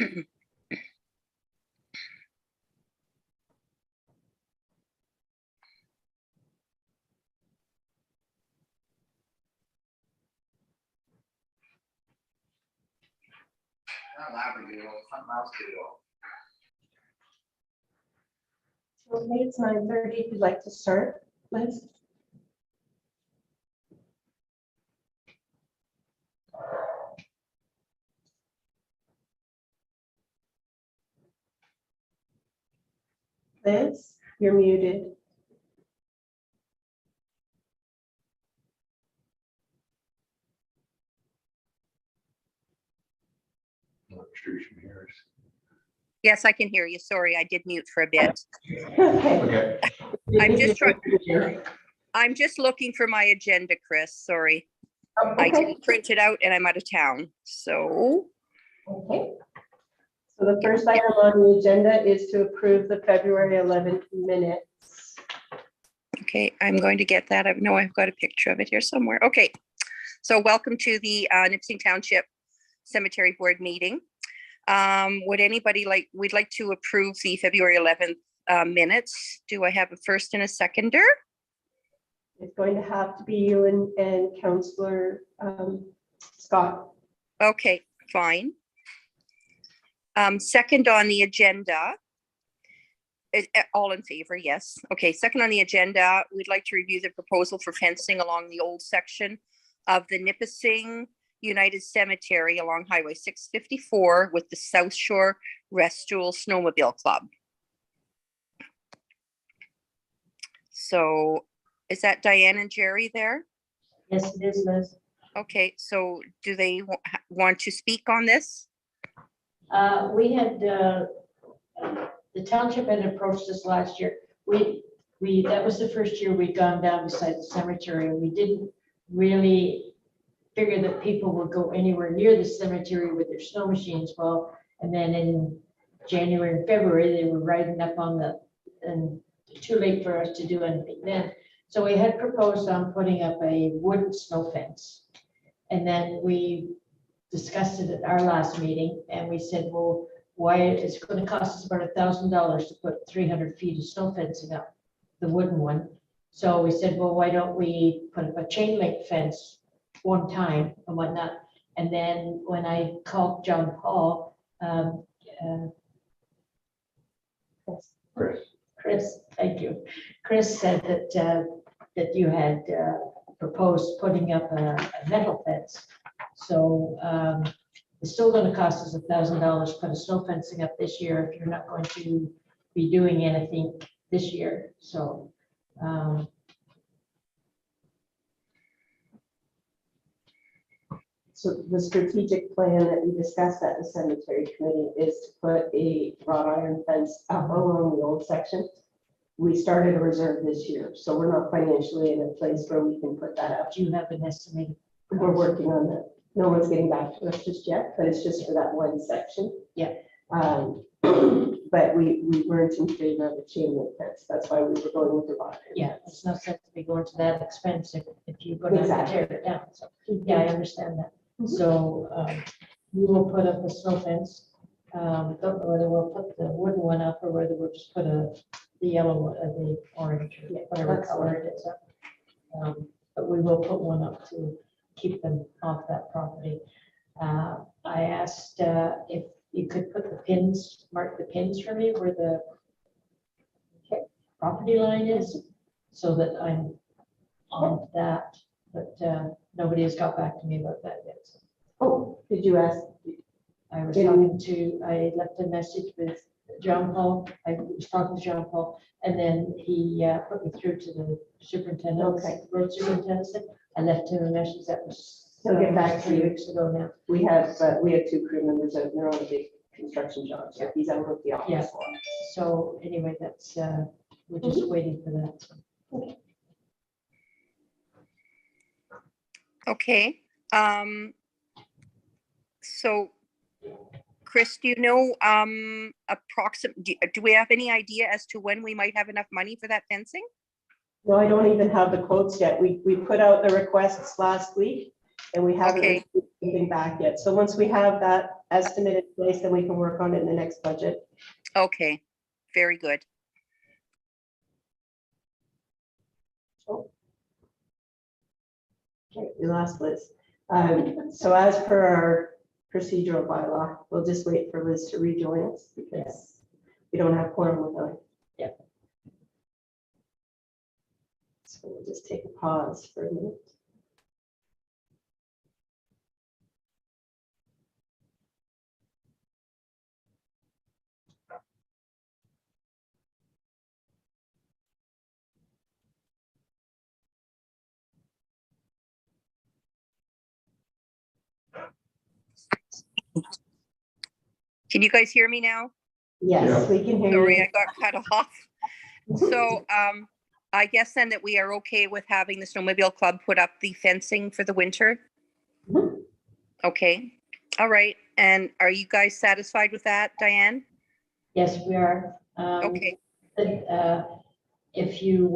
Okay, it's 9:30. If you'd like to start, Liz. Liz, you're muted. Yes, I can hear you. Sorry, I did mute for a bit. Okay. I'm just looking for my agenda, Chris. Sorry. I Okay. didn't print it out and I'm out of town. So, Okay. So the first item on the agenda is to approve the February 11th minutes. okay, I'm going to get that. I know I've got a picture of it here somewhere. Okay. So welcome to the Nipissing Township Cemetery Board meeting. Would anybody we'd like to approve the February 11th minutes. Do I have a first and a seconder? It's going to have to be you and Councillor Scott. Okay, fine. Second on the agenda. All in favor, yes. Okay, second on the agenda, we'd like to review the proposal for fencing along the old section of the Nipissing United Cemetery along Highway 654 with the South Shore Restoral Snowmobile Club. So is that Diane and Jerry there? Yes, it is, Liz. Okay, so do they want to speak on this? We had, the township had approached us last year. That was the first year we'd gone down beside the cemetery, and we didn't really figure that people would go anywhere near the cemetery with their snow machines. Well, and then in January and February, they were riding up on and too late for us to do anything then. So we had proposed on putting up a wooden snow fence. And then we discussed it at our last meeting, and we said, well, why it's going to cost us about $1,000 to put 300 feet of snow fencing up, the wooden one. So we said, well, why don't we put up a chain link fence one time and whatnot. And then when I called John Paul, Chris, thank you. Chris said that you had proposed putting up a metal fence. So it's still going to cost us $1,000 to put a snow fencing up this year if you're not going to be doing anything this year. So So the strategic plan that we discussed at the cemetery committee is to put a wrought iron fence up along the old section. We started a reserve this year, so we're not financially in a place where we can put that up. do you have an estimate? We're working on that. No one's getting back to us just yet, but it's just for that one section. Yeah. But we weren't in favor of a chain link fence. That's why we were going with the wrought iron. Yeah, it's no sense to be going to that expensive if you're going to Exactly. tear it down. So, yeah, I understand that. So we will put up a snow fence. Don't know whether we'll put the wooden one up or whether we'll just put the yellow one, the orange, or whatever that's color it is up. But we will put one up to keep them off that property. I asked if you could put the pins, mark the pins for me where the property line is, so that I'm on that, but nobody has got back to me about that yet. So Oh, did you ask? I was talking to, I left a message with John Paul, I was talking to John Paul, and then he put me through to the superintendent. Okay. Road superintendent. I left him a message that was He'll get back to 3 you. weeks ago now. We have 2 crew members out there on a big construction job, so he's out of the office. Yeah. So anyway, that's, we're just waiting for that. Okay. So Chris, do you know do we have any idea as to when we might have enough money for that fencing? No, I don't even have the quotes yet. We put out the requests last week and we haven't Okay. received anything back yet. So once we have that estimate in place, then we can work on it in the next budget. Okay, very good. Okay, we lost Liz. So as per our procedural bylaw, we'll just wait for Liz to rejoin us because we don't have quorum without her. Yep. So we'll just take a pause for a minute. Can you guys hear me now? Yes, Yeah. we can hear Sorry, you. I got cut off. So, I guess then that we are okay with having the snowmobile club put up the fencing for the winter? Mhm. Okay, all right. And are you guys satisfied with that, Diane? Yes, we are. Okay, If you,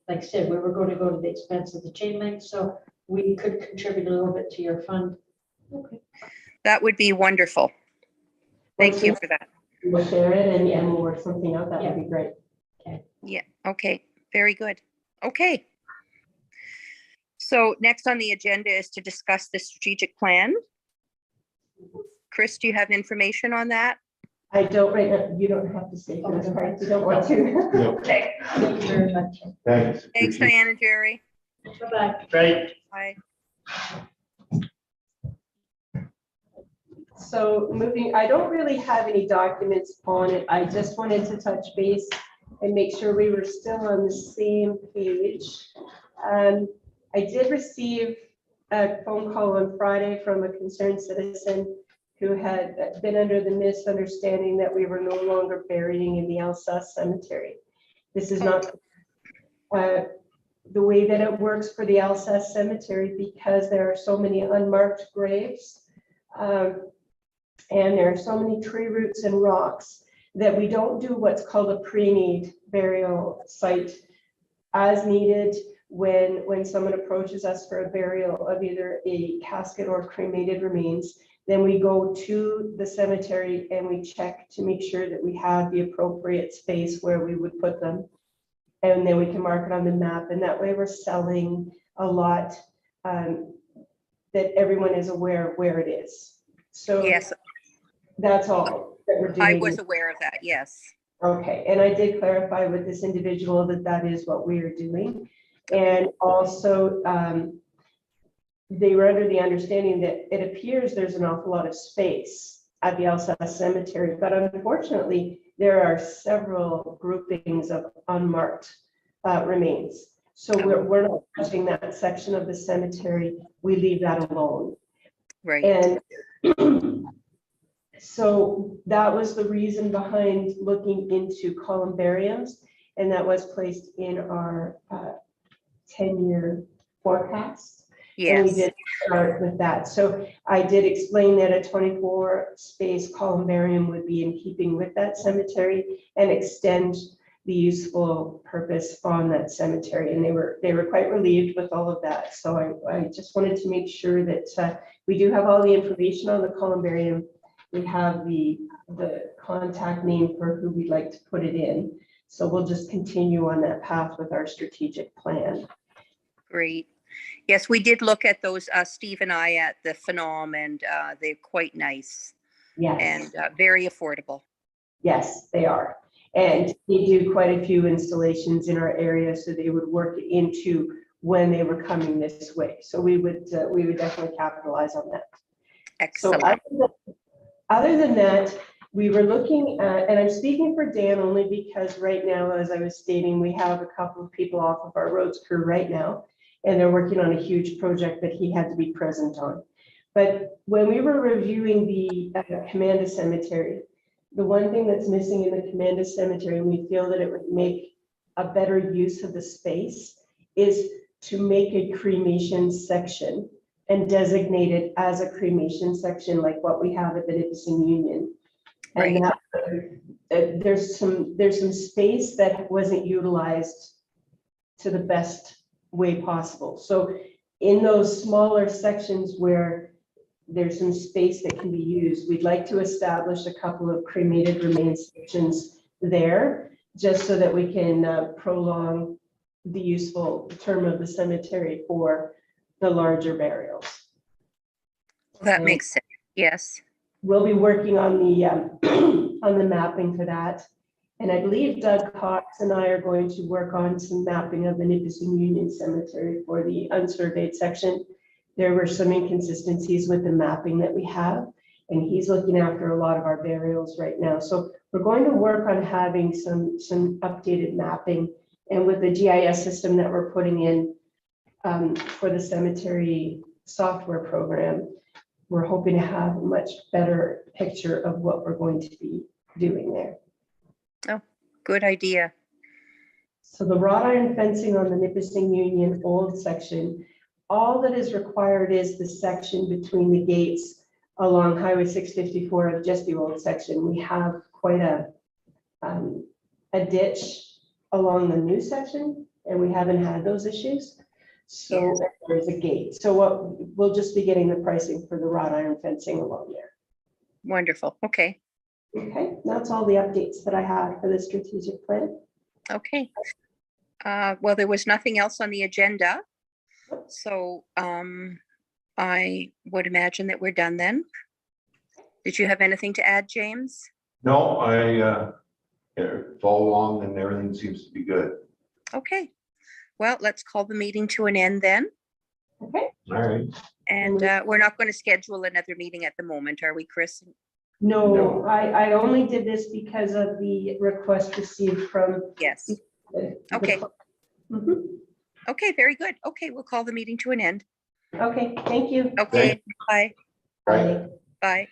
like I said, we were going to go to the expense of the chain link, so we could contribute a little bit to your fund. that would be wonderful. Thank you for that. We'll share it and we'll work something out. That would be great. Yeah, okay, very good. Okay. So next on the agenda is to discuss the strategic plan. Chris, do you have information on that? I don't right now. You don't have to say for this part. You don't want to. No, Okay. Thank you very much. thanks. Thanks, Diane and Jerry. Bye-bye. Right. Bye. So moving, I don't really have any documents on it. I just wanted to touch base and make sure we were still on the same page. I did receive a phone call on Friday from a concerned citizen who had been under the misunderstanding that we were no longer burying in the Alsace Cemetery. This is not the way that it works for the Alsace Cemetery because there are so many unmarked graves. And there are so many tree roots and rocks that we don't do what's called a pre-need burial site as needed when someone approaches us for a burial of either a casket or cremated remains. Then we go to the cemetery and we check to make sure that we have the appropriate space where we would put them. And then we can mark it on the map. And that way we're selling a lot that everyone is aware of where it is. So Yes, that's all that we're I doing. was aware of that, yes. Okay, and I did clarify with this individual that that is what we are doing. And also, they were under the understanding that it appears there's an awful lot of space at the Alsace Cemetery, but unfortunately, there are several groupings of unmarked remains. So we're not touching that section of the cemetery. We leave that alone. Right, And so that was the reason behind looking into columbariums, and that was placed in our 10-year forecast. And we yes, did start with that. So I did explain that a 24-space columbarium would be in keeping with that cemetery and extend the useful purpose on that cemetery. And they were quite relieved with all of that. So I just wanted to make sure that we do have all the information on the columbarium. We have the contact name for who we'd like to put it in. So we'll just continue on that path with our strategic plan. great. Yes, we did look at those, Steve and I, at the Phenom, and they're quite nice Yes. and very affordable. Yes, they are. And they do quite a few installations in our area, so they would work into when they were coming this way. So we would definitely capitalize on that. So Excellent. other than that, we were looking at, and I'm speaking for Dan only because right now, as I was stating, we have a couple of people off of our roads crew right now, and they're working on a huge project that he had to be present on. But when we were reviewing the Commanda Cemetery, the one thing that's missing in the Commanda Cemetery, we feel that it would make a better use of the space, is to make a cremation section and designate it as a cremation section like what we have at the Nipissing Union. And that, there's some space that wasn't utilized to the best way possible. So in those smaller sections where there's some space that can be used. We'd like to establish a couple of cremated remains stations there, just so that we can prolong the useful term of the cemetery for the larger burials. That makes sense. Yes. We'll be working on the on the mapping for that. And I believe Doug Cox and I are going to work on some mapping of the Nipissing Union Cemetery for the unsurveyed section. There were some inconsistencies with the mapping that we have, and he's looking after a lot of our burials right now. So we're going to work on having some updated mapping, and with the GIS system that we're putting in for the cemetery software program, we're hoping to have a much better picture of what we're going to be doing there. Oh, good idea. So the wrought iron fencing on the Nipissing Union old section, all that is required is the section between the gates along Highway 654 of just the old section. We have quite a ditch along the new section, and we haven't had those issues. So there's a gate. So what we'll just be getting the pricing for the wrought iron fencing along there. Wonderful. Okay. Okay, that's all the updates that I have for the strategic plan. Okay. Well, there was nothing else on the agenda. So I would imagine that we're done then. Did you have anything to add, James? No, follow along and everything seems to be good. Okay. Well, let's call the meeting to an end then. Okay. All right. And we're not going to schedule another meeting at the moment, are we, Chris? No, No. I only did this because of the request received from. Yes. the- Okay. Mhm. Okay, very good. Okay, we'll call the meeting to an end. Okay, thank you. Okay, bye, Right. bye.